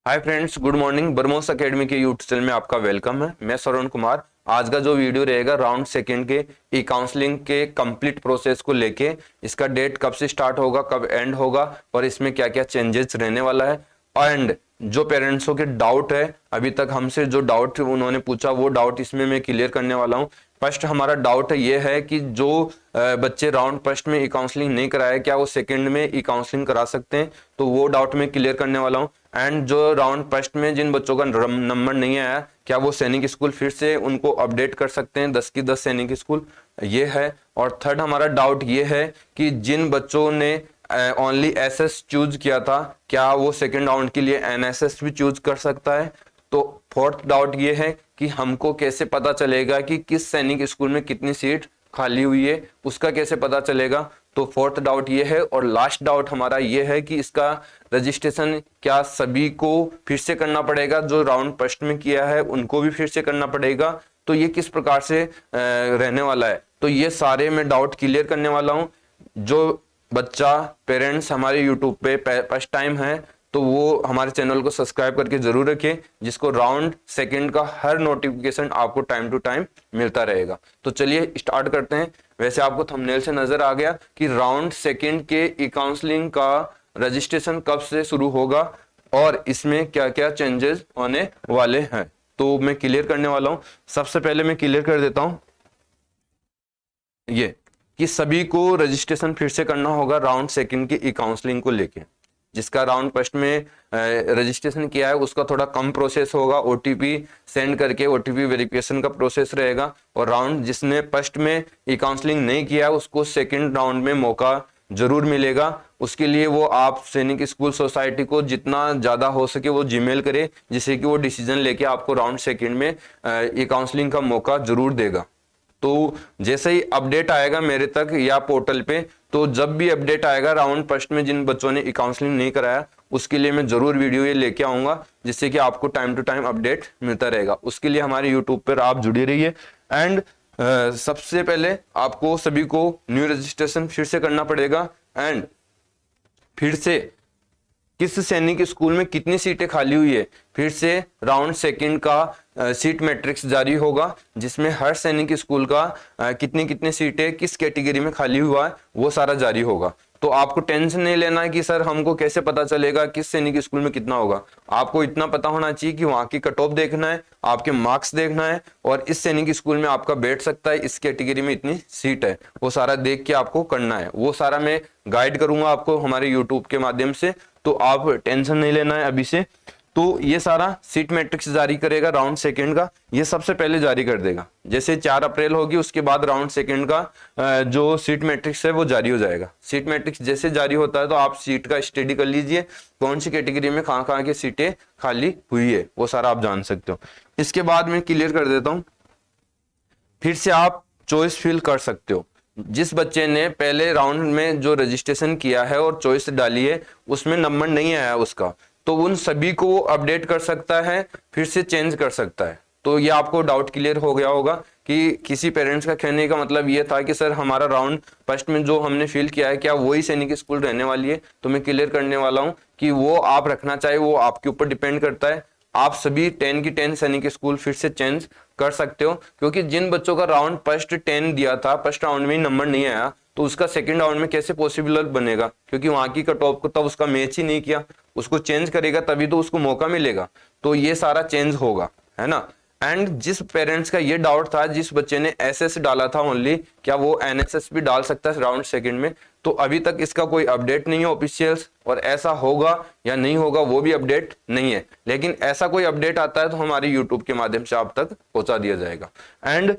Hi friends, good morning. BrahMos academy के YouTube channel में आपका वेलकम है। मैं श्रवण कुमार। आज का जो वीडियो रहेगा राउंड सेकंड के ई काउंसलिंग के कंप्लीट प्रोसेस को लेके, इसका डेट कब से स्टार्ट होगा, कब एंड होगा और इसमें क्या क्या चेंजेस रहने वाला है। एंड जो पेरेंट्सों के डाउट है, अभी तक हमसे जो डाउट उन्होंने पूछा वो डाउट इसमें मैं क्लियर करने वाला हूँ। फर्स्ट हमारा डाउट ये है कि जो बच्चे राउंड फर्स्ट में ई काउंसलिंग नहीं कराए, क्या वो सेकंड में ई काउंसलिंग करा सकते हैं, तो वो डाउट मैं क्लियर करने वाला हूँ। एंड जो राउंड फर्स्ट में जिन बच्चों का नंबर नहीं आया, क्या वो सैनिक स्कूल फिर से उनको अपडेट कर सकते हैं, 10 की 10 सैनिक स्कूल, ये है। और थर्ड हमारा डाउट ये है कि जिन बच्चों ने ओनली एसएस चूज किया था, क्या वो सेकंड राउंड के लिए एनएसएस भी चूज कर सकता है। तो फोर्थ डाउट ये है कि हमको कैसे पता चलेगा कि किस सैनिक स्कूल में कितनी सीट खाली हुई है, उसका कैसे पता चलेगा। तो फोर्थ डाउट ये है। और लास्ट डाउट हमारा ये है कि इसका रजिस्ट्रेशन क्या सभी को फिर से करना पड़ेगा, जो राउंड फर्स्ट में किया है उनको भी फिर से करना पड़ेगा, तो ये किस प्रकार से रहने वाला है। तो ये सारे मैं डाउट क्लियर करने वाला हूं। जो बच्चा पेरेंट्स हमारे यूट्यूब पे फर्स्ट टाइम है तो वो हमारे चैनल को सब्सक्राइब करके जरूर रखें, जिसको राउंड सेकंड का हर नोटिफिकेशन आपको टाइम टू टाइम मिलता रहेगा। तो चलिए स्टार्ट करते हैं। वैसे आपको थंबनेल से नजर आ गया कि राउंड सेकंड के ई काउंसलिंग का रजिस्ट्रेशन कब से शुरू होगा और इसमें क्या क्या चेंजेस होने वाले हैं, तो मैं क्लियर करने वाला हूं। सबसे पहले मैं क्लियर कर देता हूं ये कि सभी को रजिस्ट्रेशन फिर से करना होगा राउंड सेकंड की ई काउंसलिंग को लेके। जिसका राउंड फर्स्ट में रजिस्ट्रेशन किया है उसका थोड़ा कम प्रोसेस होगा, ओटीपी सेंड करके ओटीपी वेरिफिकेशन का प्रोसेस रहेगा। और राउंड जिसने फर्स्ट में ई काउंसलिंग नहीं किया उसको सेकंड राउंड में मौका जरूर मिलेगा। उसके लिए वो आप सैनिक स्कूल सोसाइटी को जितना ज्यादा हो सके वो जीमेल करे, जिससे कि वो डिसीजन लेके आपको राउंड सेकंड में ई काउंसलिंग का मौका जरूर देगा। तो जैसे ही अपडेट आएगा मेरे तक या पोर्टल पे, तो जब भी अपडेट आएगा राउंड फर्स्ट में जिन बच्चों ने काउंसलिंग नहीं कराया उसके लिए मैं जरूर वीडियो ये लेके आऊंगा, जिससे कि आपको टाइम टू टाइम अपडेट मिलता रहेगा। उसके लिए हमारे यूट्यूब पर आप जुड़े रहिए। एंड सबसे पहले आपको सभी को न्यू रजिस्ट्रेशन फिर से करना पड़ेगा। एंड फिर से किस सैनिक स्कूल में कितनी सीटें खाली हुई है, फिर से राउंड सेकंड का सीट मैट्रिक्स जारी होगा, जिसमें हर सैनिक स्कूल का कितनी कितनी सीटें किस कैटेगरी में खाली हुआ है वो सारा जारी होगा। तो आपको टेंशन नहीं लेना है कि सर हमको कैसे पता चलेगा किस सैनिक स्कूल में कितना होगा। आपको इतना पता होना चाहिए कि वहां की कट ऑफ देखना है, आपके मार्क्स देखना है, और इस सैनिक स्कूल में आपका बैठ सकता है, इस कैटेगरी में इतनी सीट है, वो सारा देख के आपको करना है। वो सारा मैं गाइड करूंगा आपको हमारे यूट्यूब के माध्यम से, तो आप टेंशन नहीं लेना है अभी से। तो ये सारा सीट मैट्रिक्स जारी करेगा राउंड सेकंड का, ये सबसे पहले जारी कर देगा। जैसे 4 अप्रैल होगी उसके बाद राउंड सेकंड का जो सीट मैट्रिक्स है वो जारी हो जाएगा। सीट मैट्रिक्स जैसे जारी होता है तो आप सीट का स्टडी कर लीजिए, कौन सी कैटेगरी में कहाँ की सीटें खाली हुई है वो सारा आप जान सकते हो। इसके बाद मैं क्लियर कर देता हूँ, फिर से आप चॉइस फिल कर सकते हो। जिस बच्चे ने पहले राउंड में जो रजिस्ट्रेशन किया है और चॉइस डाली है उसमें नंबर नहीं आया उसका, तो उन सभी को वो अपडेट कर सकता है, फिर से चेंज कर सकता है। तो ये आपको डाउट क्लियर हो गया होगा कि किसी पेरेंट्स का कहने का मतलब ये था कि सर हमारा राउंड फर्स्ट में जो हमने फिल किया है क्या वही सैनिक स्कूल रहने वाली है। तो मैं क्लियर करने वाला हूँ कि वो आप रखना चाहे वो आपके ऊपर डिपेंड करता है। आप सभी 10 की 10 सैनिक स्कूल फिर से चेंज कर सकते हो, क्योंकि जिन बच्चों का राउंड फर्स्ट 10 दिया था, फर्स्ट राउंड में ही नंबर नहीं आया, तो उसका सेकंड राउंड में कैसे पॉसिबल बनेगा, क्योंकि वहां की कट ऑफ को तब उसका मैच ही नहीं किया। उसको चेंज करेगा तभी तो उसको मौका मिलेगा। तो ये सारा चेंज होगा, है ना। एंड जिस पेरेंट्स का ये डाउट था, जिस बच्चे ने एसएस डाला था ओनली, क्या वो एनएसएस भी डाल सकता है राउंड सेकंड में, तो अभी तक इसका कोई अपडेट नहीं है ऑफिशियल्स, और ऐसा होगा या नहीं होगा वो भी अपडेट नहीं है। लेकिन ऐसा कोई अपडेट आता है तो हमारे यूट्यूब के माध्यम से आप तक पहुंचा दिया जाएगा। एंड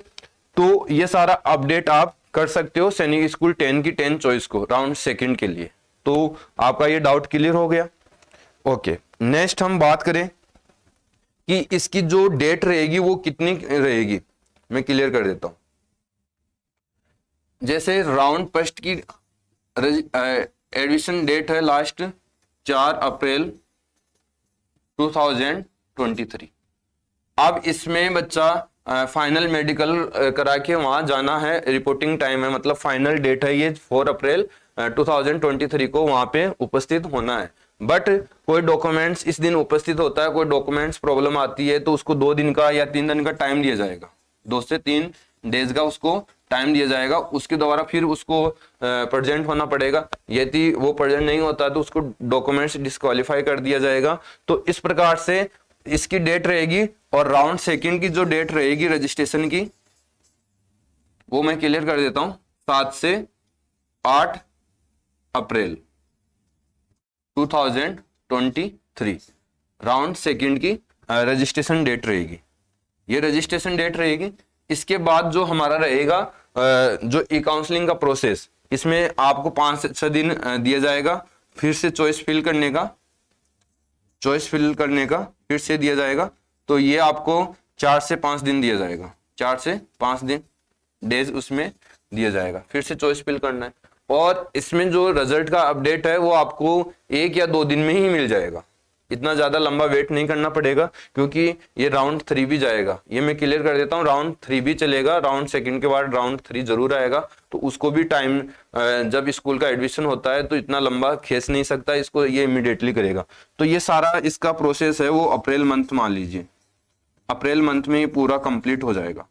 तो ये सारा अपडेट आप कर सकते हो सैनिक स्कूल 10 की 10 चॉइस को राउंड सेकंड के लिए। तो आपका ये डाउट क्लियर हो गया। ओके, नेक्स्ट हम बात करें कि इसकी जो डेट रहेगी वो कितनी रहेगी, मैं क्लियर कर देता हूं। जैसे राउंड फर्स्ट की एडमिशन डेट है लास्ट 4 अप्रैल 2023। अब इसमें बच्चा फाइनल मेडिकल करा के वहां जाना है, रिपोर्टिंग टाइम है, मतलब फाइनल डेट है ये 4 अप्रैल 2023 को वहां पे उपस्थित होना है। बट कोई डॉक्यूमेंट्स इस दिन उपस्थित होता है, कोई डॉक्यूमेंट्स प्रॉब्लम आती है तो उसको 2 दिन का या 3 दिन का टाइम दिया जाएगा, 2 से 3 डेज का उसको टाइम दिया जाएगा। उसके द्वारा फिर उसको प्रेजेंट होना पड़ेगा। यदि वो प्रेजेंट नहीं होता तो उसको डॉक्यूमेंट्स डिस्क्वालीफाई कर दिया जाएगा। तो इस प्रकार से इसकी डेट रहेगी। और राउंड सेकंड की जो डेट रहेगी रजिस्ट्रेशन की, वो मैं क्लियर कर देता हूं, 7 से 8 अप्रैल 2023 राउंड सेकंड की रजिस्ट्रेशन डेट रहेगी। ये रजिस्ट्रेशन डेट रहेगी। इसके बाद जो हमारा रहेगा जो ई काउंसलिंग का प्रोसेस, इसमें आपको 5 से 6 दिन दिया जाएगा फिर से चॉइस फिल करने का फिर से दिया जाएगा। तो ये आपको 4 से 5 दिन दिया जाएगा, 4 से 5 दिन डेज उसमें दिया जाएगा, फिर से चॉइस फिल करना है। और इसमें जो रिजल्ट का अपडेट है वो आपको 1 या 2 दिन में ही मिल जाएगा। इतना ज्यादा लंबा वेट नहीं करना पड़ेगा, क्योंकि ये राउंड 3 भी जाएगा। ये मैं क्लियर कर देता हूँ, राउंड 3 भी चलेगा। राउंड सेकंड के बाद राउंड 3 जरूर आएगा। तो उसको भी टाइम, जब स्कूल का एडमिशन होता है तो इतना लंबा खींच नहीं सकता इसको, ये इमीडिएटली करेगा। तो ये सारा इसका प्रोसेस है वो अप्रैल मंथ, मान लीजिए अप्रैल मंथ में ये पूरा कंप्लीट हो जाएगा।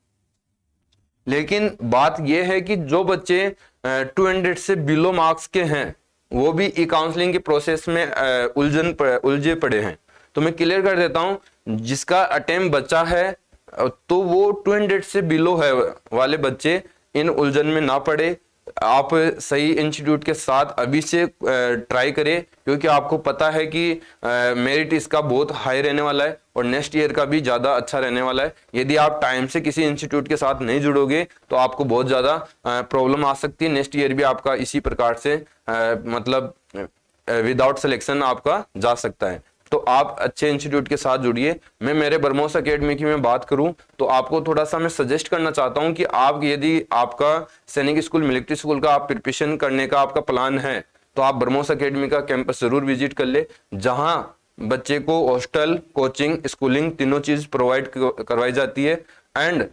लेकिन बात यह है कि जो बच्चे 200 से बिलो मार्क्स के हैं वो भी ई काउंसलिंग के प्रोसेस में उलझे पड़े हैं। तो मैं क्लियर कर देता हूं, जिसका अटेम्प्ट बचा है तो वो 200 से बिलो है वाले बच्चे इन उलझन में ना पड़े। आप सही इंस्टीट्यूट के साथ अभी से ट्राई करें, क्योंकि आपको पता है कि मेरिट इसका बहुत हाई रहने वाला है और नेक्स्ट ईयर का भी ज़्यादा अच्छा रहने वाला है। यदि आप टाइम से किसी इंस्टीट्यूट के साथ नहीं जुड़ोगे तो आपको बहुत ज़्यादा प्रॉब्लम आ सकती है। नेक्स्ट ईयर भी आपका इसी प्रकार से मतलब विदाउट सिलेक्शन आपका जा सकता है। तो आप अच्छे इंस्टीट्यूट के साथ जुड़िए। मैं मेरे ब्रह्मोस एकेडमी की मैं बात करूं तो आपको थोड़ा सा मैं सजेस्ट करना चाहता हूं कि आप, यदि आपका सैनिक स्कूल, मिलिट्री स्कूल का आप प्रिपरेशन करने का आपका प्लान है तो आप ब्रह्मोस एकेडमी का कैंपस जरूर विजिट कर ले, जहां बच्चे को हॉस्टल, कोचिंग, स्कूलिंग तीनों चीज प्रोवाइड करवाई जाती है। एंड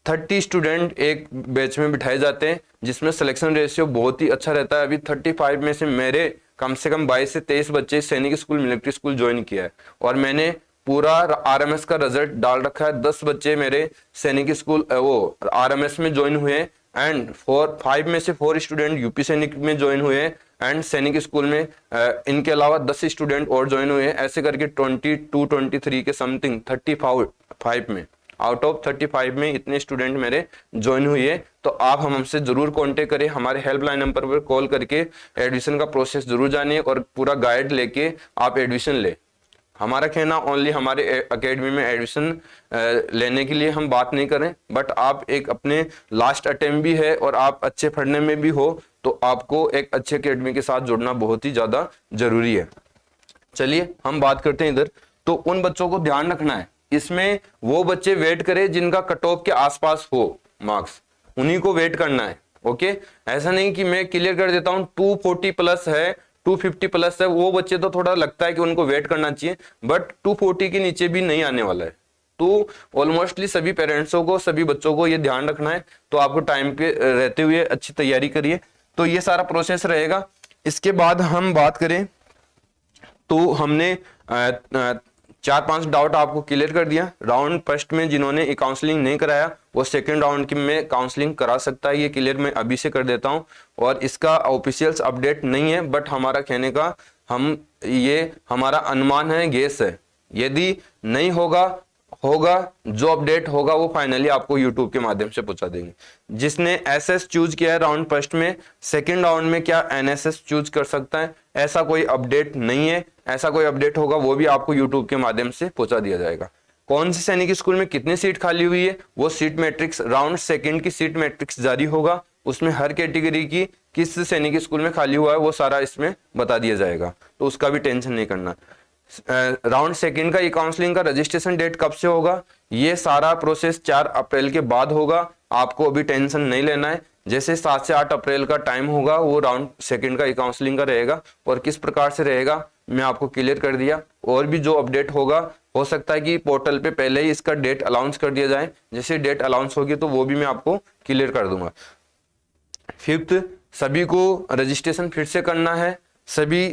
30 स्टूडेंट एक बैच में बिठाए जाते हैं, जिसमें सिलेक्शन रेशियो बहुत ही अच्छा रहता है। अभी 35 में से मेरे कम से कम 22 से 23 बच्चे सैनिक स्कूल, मिलिट्री स्कूल ज्वाइन किया है और मैंने पूरा आरएमएस का रिजल्ट डाल रखा है। 10 बच्चे मेरे सैनिक स्कूल वो आरएमएस में ज्वाइन हुए एंड 5 में से 4 स्टूडेंट यूपी सैनिक में ज्वाइन हुए एंड सैनिक स्कूल में इनके अलावा 10 स्टूडेंट और ज्वाइन हुए हैं। ऐसे करके 22-23 के समथिंग 35 में, आउट ऑफ 35 में इतने स्टूडेंट मेरे ज्वाइन हुए। तो आप हमसे जरूर कांटेक्ट करें, हमारे हेल्पलाइन नंबर पर कॉल करके एडमिशन का प्रोसेस जरूर जानिए और पूरा गाइड लेके आप एडमिशन ले। हमारा कहना ओनली हमारे एकेडमी में एडमिशन लेने के लिए हम बात नहीं करें, बट आप एक अपने लास्ट अटेम्प्ट भी है और आप अच्छे पढ़ने में भी हो तो आपको एक अच्छे एकेडमी के साथ जुड़ना बहुत ही ज्यादा जरूरी है। चलिए हम बात करते हैं इधर। तो उन बच्चों को ध्यान रखना है, इसमें वो बच्चे वेट करें जिनका कट ऑफ के आसपास हो मार्क्स, उन्हीं को वेट करना है। ओके, ऐसा नहीं कि मैं क्लियर कर देता हूं 240 प्लस है, 250 प्लस है, वो बच्चे तो थोड़ा लगता है कि उनको वेट करना चाहिए, बट 240 के नीचे भी नहीं आने वाला है। तो ऑलमोस्टली सभी पेरेंट्सों को, सभी बच्चों को ये ध्यान रखना है। तो आपको टाइम पे रहते हुए अच्छी तैयारी करिए। तो ये सारा प्रोसेस रहेगा। इसके बाद हम बात करें तो हमने 4-5 डाउट आपको क्लियर कर दिया। राउंड फर्स्ट में जिन्होंने काउंसलिंग नहीं कराया वो सेकंड राउंड की में काउंसलिंग करा सकता है, ये क्लियर मैं अभी से कर देता हूं। और इसका ऑफिशियल अपडेट नहीं है, बट हमारा कहने का ये हमारा अनुमान है, गेस है। यदि नहीं होगा जो अपडेट होगा वो फाइनली आपको यूट्यूब के माध्यम से पहुंचा देंगे। जिसने एसएस चूज किया है राउंड फर्स्ट में, सेकंड राउंड में क्या एनएसएस चूज कर सकता है, ऐसा कोई अपडेट नहीं है। ऐसा कोई अपडेट होगा वो भी आपको यूट्यूब के माध्यम से पहुंचा दिया जाएगा। कौन से सैनिक स्कूल में कितनी सीट खाली हुई है वो सीट मैट्रिक्स, राउंड सेकंड की सीट मैट्रिक्स जारी होगा, उसमें हर कैटेगरी की किस सैनिक स्कूल में खाली हुआ है वो सारा इसमें बता दिया जाएगा। तो उसका भी टेंशन नहीं करना। राउंड सेकंड का ई काउंसलिंग का रजिस्ट्रेशन डेट कब से होगा, ये सारा प्रोसेस 4 अप्रैल के बाद होगा। आपको अभी टेंशन नहीं लेना है। जैसे 7 से 8 अप्रैल का टाइम होगा वो राउंड सेकंड का ई काउंसलिंग का रहेगा। और किस प्रकार से रहेगा मैं आपको क्लियर कर दिया। और भी जो अपडेट होगा, हो सकता है कि पोर्टल पे पहले ही इसका डेट अनाउंस कर दिया जाए। जैसे डेट अनाउंस होगी तो वो भी मैं आपको क्लियर कर दूंगा। 5th, सभी को रजिस्ट्रेशन फिर से करना है। सभी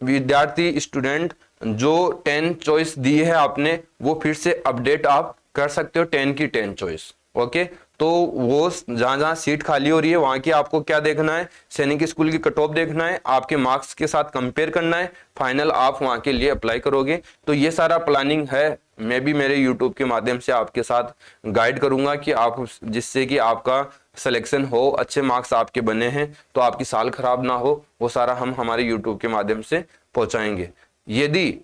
विद्यार्थी स्टूडेंट जो 10 चॉइस दी है आपने, वो फिर से अपडेट आप कर सकते हो 10 की 10 चॉइस। ओके, तो वो जहां जहां सीट खाली हो रही है वहां की आपको क्या देखना है, सैनिक स्कूल की कट ऑफ देखना है, आपके मार्क्स के साथ कंपेयर करना है, फाइनल आप वहां के लिए अप्लाई करोगे। तो ये सारा प्लानिंग है, मैं भी मेरे यूट्यूब के माध्यम से आपके साथ गाइड करूंगा कि आप, जिससे कि आपका सिलेक्शन हो, अच्छे मार्क्स आपके बने हैं तो आपकी साल खराब ना हो, वो सारा हम हमारे यूट्यूब के माध्यम से पहुंचाएंगे। यदि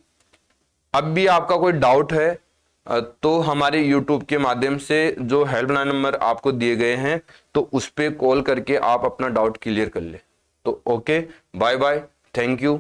अब भी आपका कोई डाउट है तो हमारे यूट्यूब के माध्यम से जो हेल्पलाइन नंबर आपको दिए गए हैं तो उस पर कॉल करके आप अपना डाउट क्लियर कर ले। तो okay, bye bye, thank you.